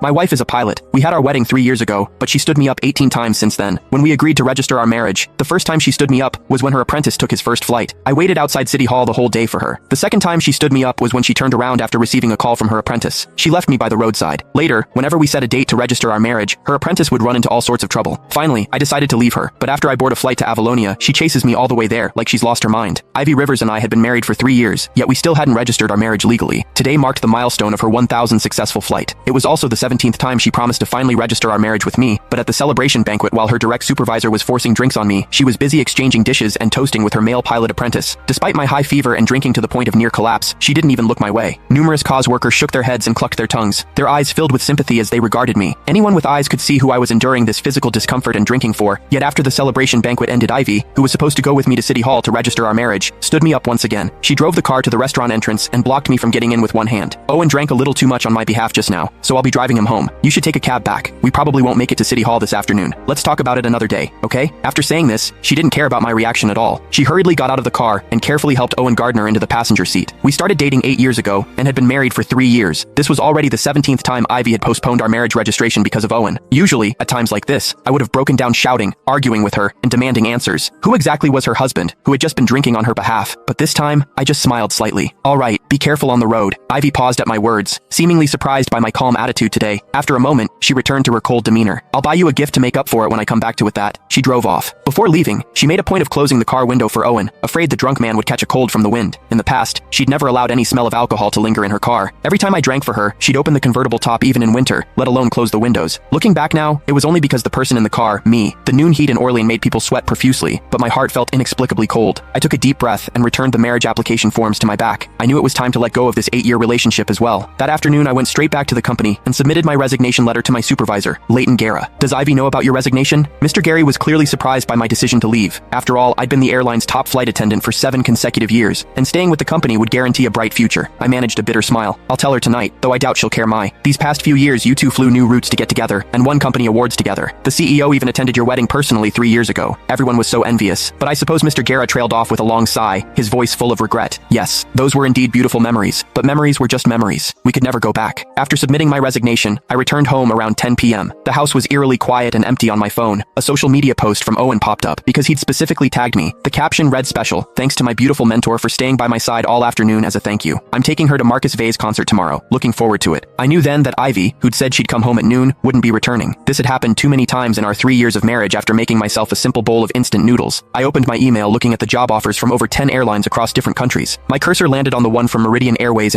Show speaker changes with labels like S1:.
S1: My wife is a pilot. We had our wedding 3 years ago, but she stood me up 18 times since then. When we agreed to register our marriage, the first time she stood me up was when her apprentice took his first flight. I waited outside City Hall the whole day for her. The second time she stood me up was when she turned around after receiving a call from her apprentice. She left me by the roadside. Later, whenever we set a date to register our marriage, her apprentice would run into all sorts of trouble. Finally, I decided to leave her, but after I board a flight to Avalonia, she chases me all the way there like she's lost her mind. Ivy Rivers and I had been married for 3 years, yet we still hadn't registered our marriage legally. Today marked the milestone of her 1,000th successful flight. It was also the 17th time she promised to finally register our marriage with me, but at the celebration banquet while her direct supervisor was forcing drinks on me, she was busy exchanging dishes and toasting with her male pilot apprentice. Despite my high fever and drinking to the point of near collapse, she didn't even look my way. Numerous cause workers shook their heads and clucked their tongues, their eyes filled with sympathy as they regarded me. Anyone with eyes could see who I was enduring this physical discomfort and drinking for, yet after the celebration banquet ended, Ivy, who was supposed to go with me to City Hall to register our marriage, stood me up once again. She drove the car to the restaurant entrance and blocked me from getting in with one hand. Owen drank a little too much on my behalf just now, so I'll be driving him home. You should take a cab back. We probably won't make it to City Hall this afternoon. Let's talk about it another day, okay? After saying this, she didn't care about my reaction at all. She hurriedly got out of the car and carefully helped Owen Gardner into the passenger seat. We started dating 8 years ago and had been married for 3 years. This was already the 17th time Ivy had postponed our marriage registration because of Owen. Usually, at times like this, I would have broken down shouting, arguing with her, and demanding answers. Who exactly was her husband, who had just been drinking on her behalf? But this time, I just smiled slightly. All right, be careful on the road. Ivy paused at my words, seemingly surprised by my calm attitude today. After a moment, she returned to her cold demeanor. I'll buy you a gift to make up for it when I come back to with that. She drove off. Before leaving, she made a point of closing the car window for Owen, afraid the drunk man would catch a cold from the wind. In the past, she'd never allowed any smell of alcohol to linger in her car. Every time I drank for her, she'd open the convertible top even in winter, let alone close the windows. Looking back now, it was only because the person in the car, me, the noon heat in Orlean made people sweat profusely, but my heart felt inexplicably cold. I took a deep breath and returned the marriage application forms to my back. I knew it was time to let go of this 8-year relationship as well. That afternoon, I went straight back to the company and submitted my resignation letter to my supervisor, Leighton Guerra. Does Ivy know about your resignation? Mr. Gary was clearly surprised by my decision to leave. After all, I'd been the airline's top flight attendant for 7 consecutive years, and staying with the company would guarantee a bright future. I managed a bitter smile. I'll tell her tonight, though I doubt she'll care. These past few years you two flew new routes to get together, and won company awards together. The CEO even attended your wedding personally 3 years ago. Everyone was so envious, but I suppose Mr. Guerra trailed off with a long sigh, his voice full of regret. Yes, those were indeed beautiful memories, but memories were just memories. We could never go back. After submitting my resignation, I returned home around 10 p.m. The house was eerily quiet and empty. On my phone, a social media post from Owen popped up because he'd specifically tagged me. The caption read, "Special, thanks to my beautiful mentor for staying by my side all afternoon as a thank you. I'm taking her to Marcus Vay's concert tomorrow. Looking forward to it." I knew then that Ivy, who'd said she'd come home at noon, wouldn't be returning. This had happened too many times in our 3 years of marriage. After making myself a simple bowl of instant noodles, I opened my email looking at the job offers from over 10 airlines across different countries. My cursor landed on the one from Meridian Airways in